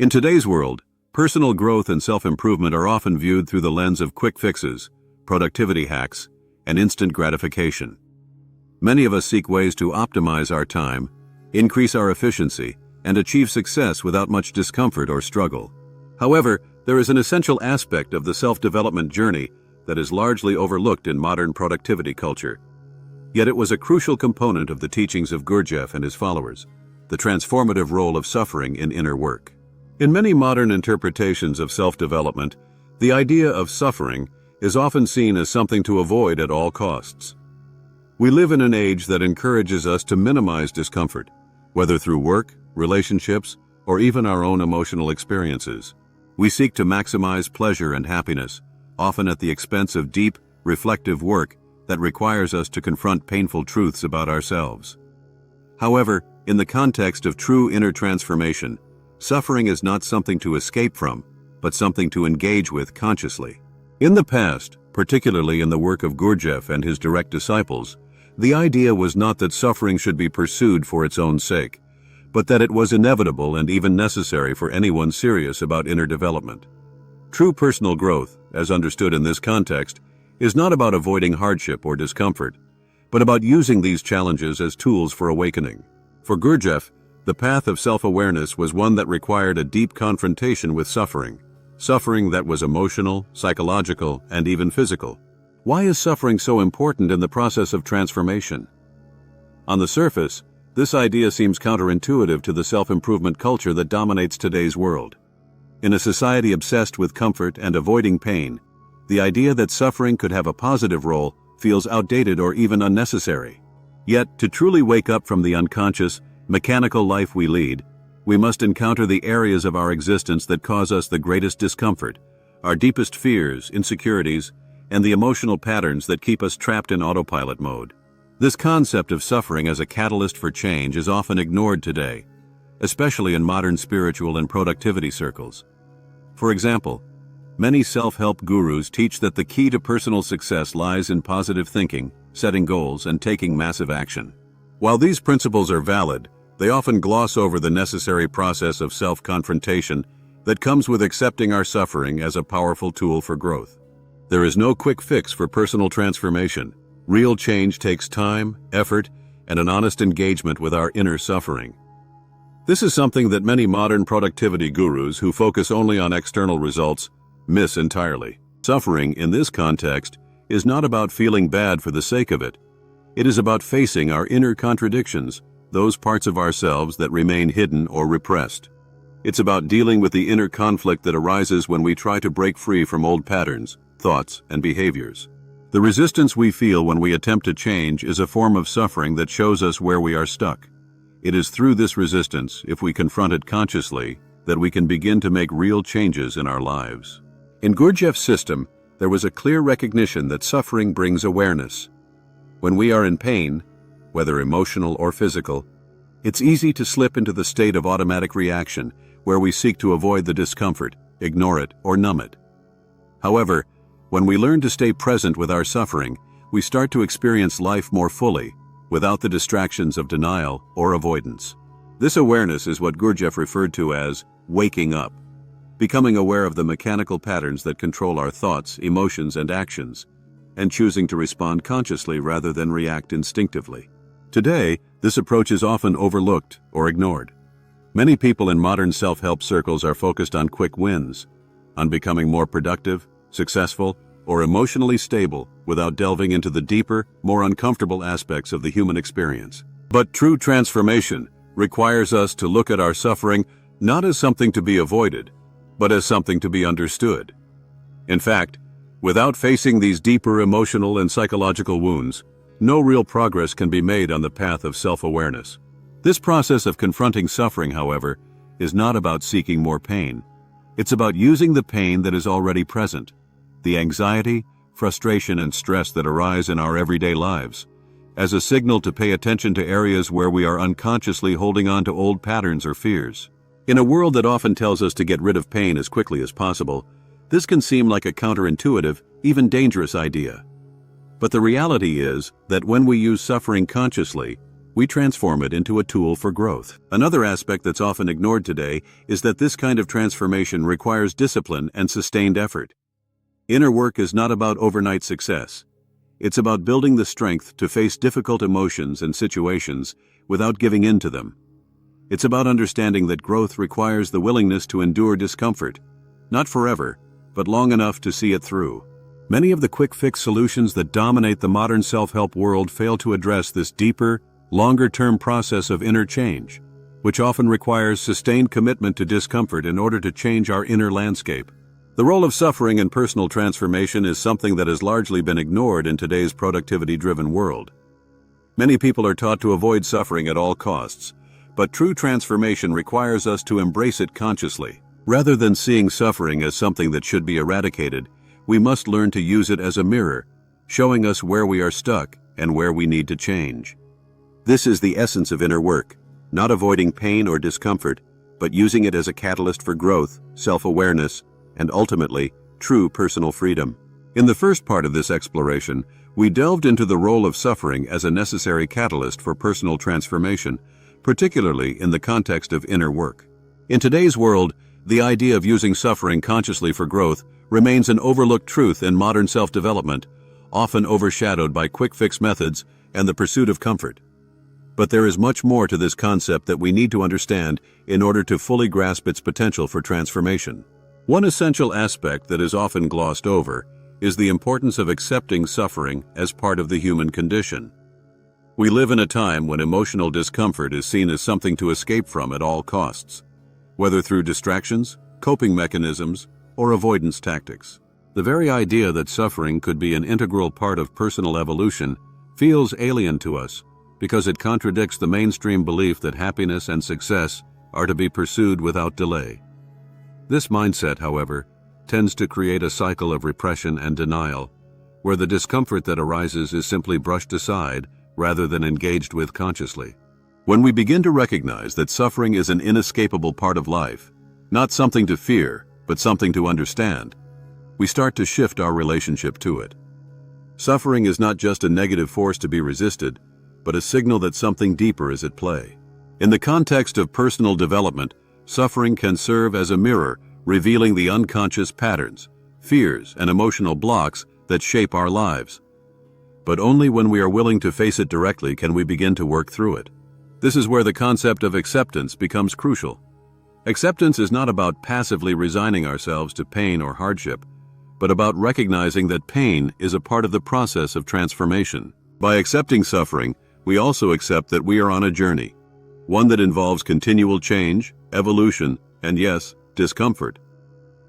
In today's world, personal growth and self-improvement are often viewed through the lens of quick fixes, productivity hacks, and instant gratification. Many of us seek ways to optimize our time, increase our efficiency, and achieve success without much discomfort or struggle. However, there is an essential aspect of the self-development journey that is largely overlooked in modern productivity culture. Yet it was a crucial component of the teachings of Gurdjieff and his followers, the transformative role of suffering in inner work. In many modern interpretations of self-development, the idea of suffering is often seen as something to avoid at all costs. We live in an age that encourages us to minimize discomfort, whether through work, relationships, or even our own emotional experiences. We seek to maximize pleasure and happiness, often at the expense of deep, reflective work that requires us to confront painful truths about ourselves. However, in the context of true inner transformation, suffering is not something to escape from, but something to engage with consciously. In the past, particularly in the work of Gurdjieff and his direct disciples, the idea was not that suffering should be pursued for its own sake, but that it was inevitable and even necessary for anyone serious about inner development. True personal growth, as understood in this context, is not about avoiding hardship or discomfort, but about using these challenges as tools for awakening. For Gurdjieff, the path of self-awareness was one that required a deep confrontation with suffering that was emotional, psychological, and even physical. Why is suffering so important in the process of transformation? On the surface, this idea seems counterintuitive to the self-improvement culture that dominates today's world. In a society obsessed with comfort and avoiding pain, the idea that suffering could have a positive role feels outdated or even unnecessary. Yet, to truly wake up from the unconscious, mechanical life we lead, we must encounter the areas of our existence that cause us the greatest discomfort, our deepest fears, insecurities, and the emotional patterns that keep us trapped in autopilot mode. This concept of suffering as a catalyst for change is often ignored today, especially in modern spiritual and productivity circles. For example, many self-help gurus teach that the key to personal success lies in positive thinking, setting goals, and taking massive action. While these principles are valid, they often gloss over the necessary process of self-confrontation that comes with accepting our suffering as a powerful tool for growth. There is no quick fix for personal transformation. Real change takes time, effort, and an honest engagement with our inner suffering. This is something that many modern productivity gurus who focus only on external results miss entirely. Suffering, in this context, is not about feeling bad for the sake of it. It is about facing our inner contradictions, those parts of ourselves that remain hidden or repressed. It's about dealing with the inner conflict that arises when we try to break free from old patterns, thoughts, and behaviors. The resistance we feel when we attempt to change is a form of suffering that shows us where we are stuck. It is through this resistance, if we confront it consciously, that we can begin to make real changes in our lives. In Gurdjieff's system, there was a clear recognition that suffering brings awareness. When we are in pain, whether emotional or physical, it's easy to slip into the state of automatic reaction, where we seek to avoid the discomfort, ignore it, or numb it. However, when we learn to stay present with our suffering, we start to experience life more fully, without the distractions of denial or avoidance. This awareness is what Gurdjieff referred to as waking up, becoming aware of the mechanical patterns that control our thoughts, emotions, and actions, and choosing to respond consciously rather than react instinctively. Today, this approach is often overlooked or ignored. Many people in modern self-help circles are focused on quick wins, on becoming more productive, successful, or emotionally stable without delving into the deeper, more uncomfortable aspects of the human experience. But true transformation requires us to look at our suffering not as something to be avoided, but as something to be understood. In fact, without facing these deeper emotional and psychological wounds, no real progress can be made on the path of self-awareness. This process of confronting suffering, however, is not about seeking more pain. It's about using the pain that is already present, the anxiety, frustration, and stress that arise in our everyday lives, as a signal to pay attention to areas where we are unconsciously holding on to old patterns or fears. In a world that often tells us to get rid of pain as quickly as possible, this can seem like a counterintuitive, even dangerous idea. But the reality is that when we use suffering consciously, we transform it into a tool for growth. Another aspect that's often ignored today is that this kind of transformation requires discipline and sustained effort. Inner work is not about overnight success. It's about building the strength to face difficult emotions and situations without giving in to them. It's about understanding that growth requires the willingness to endure discomfort, not forever, but long enough to see it through. Many of the quick-fix solutions that dominate the modern self-help world fail to address this deeper, longer-term process of inner change, which often requires sustained commitment to discomfort in order to change our inner landscape. The role of suffering in personal transformation is something that has largely been ignored in today's productivity-driven world. Many people are taught to avoid suffering at all costs, but true transformation requires us to embrace it consciously. Rather than seeing suffering as something that should be eradicated, we must learn to use it as a mirror, showing us where we are stuck and where we need to change. This is the essence of inner work, not avoiding pain or discomfort, but using it as a catalyst for growth, self-awareness, and ultimately, true personal freedom. In the first part of this exploration, we delved into the role of suffering as a necessary catalyst for personal transformation, particularly in the context of inner work. In today's world, the idea of using suffering consciously for growth remains an overlooked truth in modern self-development, often overshadowed by quick-fix methods and the pursuit of comfort. But there is much more to this concept that we need to understand in order to fully grasp its potential for transformation. One essential aspect that is often glossed over is the importance of accepting suffering as part of the human condition. We live in a time when emotional discomfort is seen as something to escape from at all costs, whether through distractions, coping mechanisms, or avoidance tactics. The very idea that suffering could be an integral part of personal evolution feels alien to us because it contradicts the mainstream belief that happiness and success are to be pursued without delay. This mindset, however, tends to create a cycle of repression and denial, where the discomfort that arises is simply brushed aside rather than engaged with consciously. When we begin to recognize that suffering is an inescapable part of life, not something to fear, but something to understand, we start to shift our relationship to it. Suffering is not just a negative force to be resisted, but a signal that something deeper is at play. In the context of personal development, suffering can serve as a mirror, revealing the unconscious patterns, fears, and emotional blocks that shape our lives. But only when we are willing to face it directly can we begin to work through it. This is where the concept of acceptance becomes crucial. Acceptance is not about passively resigning ourselves to pain or hardship, but about recognizing that pain is a part of the process of transformation. By accepting suffering, we also accept that we are on a journey, one that involves continual change, evolution, and yes, discomfort.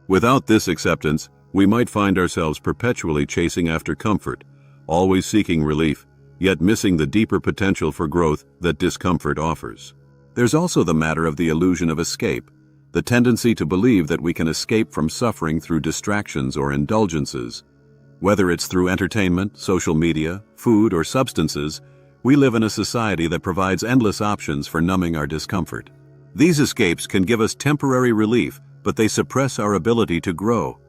Without this acceptance, we might find ourselves perpetually chasing after comfort, always seeking relief, yet missing the deeper potential for growth that discomfort offers. There's also the matter of the illusion of escape, the tendency to believe that we can escape from suffering through distractions or indulgences. Whether it's through entertainment, social media, food, or substances, we live in a society that provides endless options for numbing our discomfort. These escapes can give us temporary relief, but they suppress our ability to grow.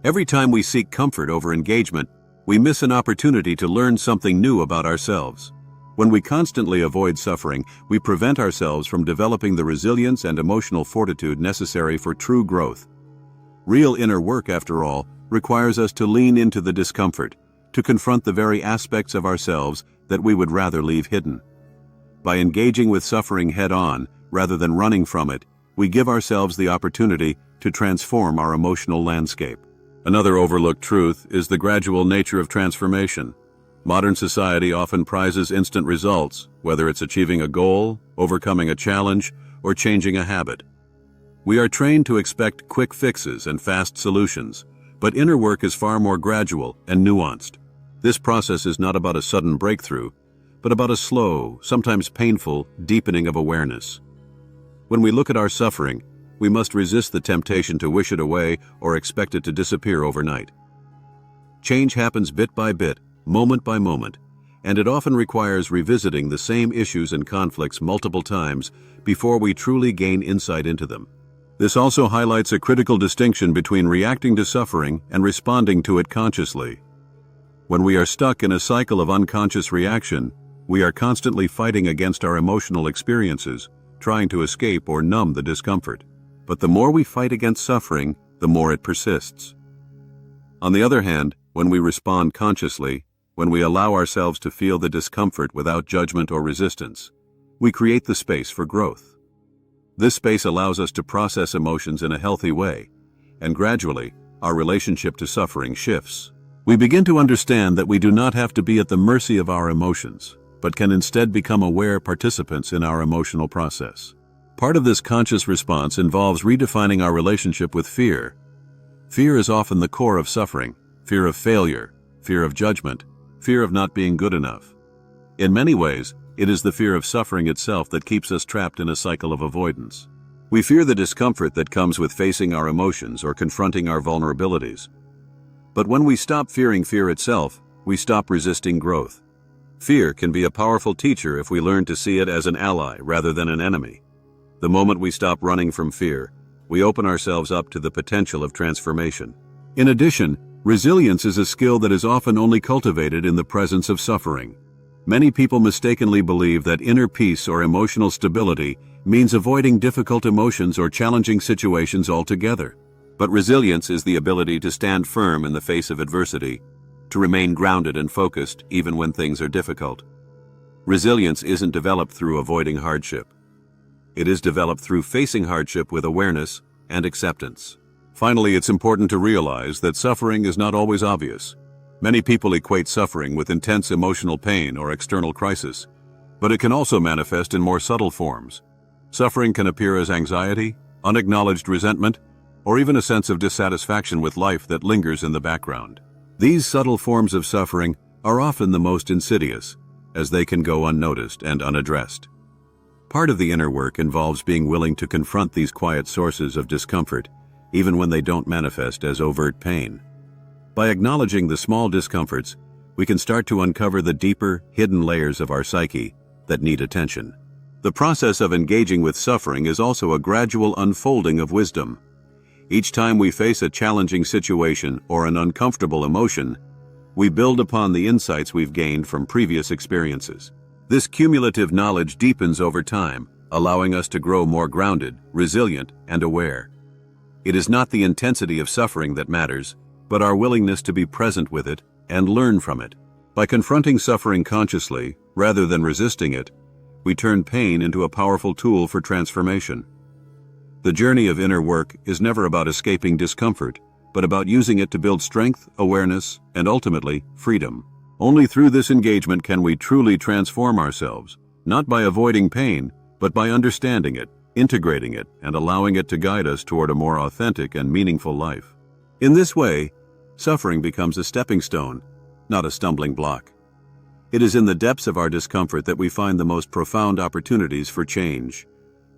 Every time we seek comfort over engagement, we miss an opportunity to learn something new about ourselves. When we constantly avoid suffering, we prevent ourselves from developing the resilience and emotional fortitude necessary for true growth. Real inner work, after all, requires us to lean into the discomfort, to confront the very aspects of ourselves that we would rather leave hidden. By engaging with suffering head-on, rather than running from it, we give ourselves the opportunity to transform our emotional landscape. Another overlooked truth is the gradual nature of transformation. Modern society often prizes instant results, whether it's achieving a goal, overcoming a challenge, or changing a habit. We are trained to expect quick fixes and fast solutions, but inner work is far more gradual and nuanced. This process is not about a sudden breakthrough, but about a slow, sometimes painful, deepening of awareness. When we look at our suffering, we must resist the temptation to wish it away or expect it to disappear overnight. Change happens bit by bit, moment by moment, and it often requires revisiting the same issues and conflicts multiple times before we truly gain insight into them. This also highlights a critical distinction between reacting to suffering and responding to it consciously. When we are stuck in a cycle of unconscious reaction, We are constantly fighting against our emotional experiences, trying to escape or numb the discomfort. But the more we fight against suffering, the more it persists. On the other hand, when we respond consciously, when we allow ourselves to feel the discomfort without judgment or resistance, we create the space for growth. This space allows us to process emotions in a healthy way, and gradually, our relationship to suffering shifts. We begin to understand that we do not have to be at the mercy of our emotions, but can instead become aware participants in our emotional process. Part of this conscious response involves redefining our relationship with fear. Fear is often the core of suffering: fear of failure, fear of judgment, fear of not being good enough. In many ways, it is the fear of suffering itself that keeps us trapped in a cycle of avoidance. We fear the discomfort that comes with facing our emotions or confronting our vulnerabilities. But when we stop fearing fear itself, we stop resisting growth. Fear can be a powerful teacher if we learn to see it as an ally rather than an enemy. The moment we stop running from fear, we open ourselves up to the potential of transformation. In addition, resilience is a skill that is often only cultivated in the presence of suffering. Many people mistakenly believe that inner peace or emotional stability means avoiding difficult emotions or challenging situations altogether. But resilience is the ability to stand firm in the face of adversity, to remain grounded and focused even when things are difficult. Resilience isn't developed through avoiding hardship. It is developed through facing hardship with awareness and acceptance. Finally, it's important to realize that suffering is not always obvious. Many people equate suffering with intense emotional pain or external crisis, but it can also manifest in more subtle forms. Suffering can appear as anxiety, unacknowledged resentment, or even a sense of dissatisfaction with life that lingers in the background. These subtle forms of suffering are often the most insidious, as they can go unnoticed and unaddressed. Part of the inner work involves being willing to confront these quiet sources of discomfort, even when they don't manifest as overt pain. By acknowledging the small discomforts, we can start to uncover the deeper, hidden layers of our psyche that need attention. The process of engaging with suffering is also a gradual unfolding of wisdom. Each time we face a challenging situation or an uncomfortable emotion, we build upon the insights we've gained from previous experiences. This cumulative knowledge deepens over time, allowing us to grow more grounded, resilient, and aware. It is not the intensity of suffering that matters, but our willingness to be present with it and learn from it. By confronting suffering consciously, rather than resisting it, we turn pain into a powerful tool for transformation. The journey of inner work is never about escaping discomfort, but about using it to build strength, awareness, and ultimately, freedom. Only through this engagement can we truly transform ourselves, not by avoiding pain, but by understanding it, integrating it, and allowing it to guide us toward a more authentic and meaningful life. In this way, suffering becomes a stepping stone, not a stumbling block. It is in the depths of our discomfort that we find the most profound opportunities for change.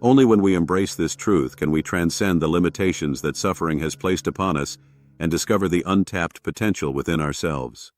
Only when we embrace this truth can we transcend the limitations that suffering has placed upon us and discover the untapped potential within ourselves.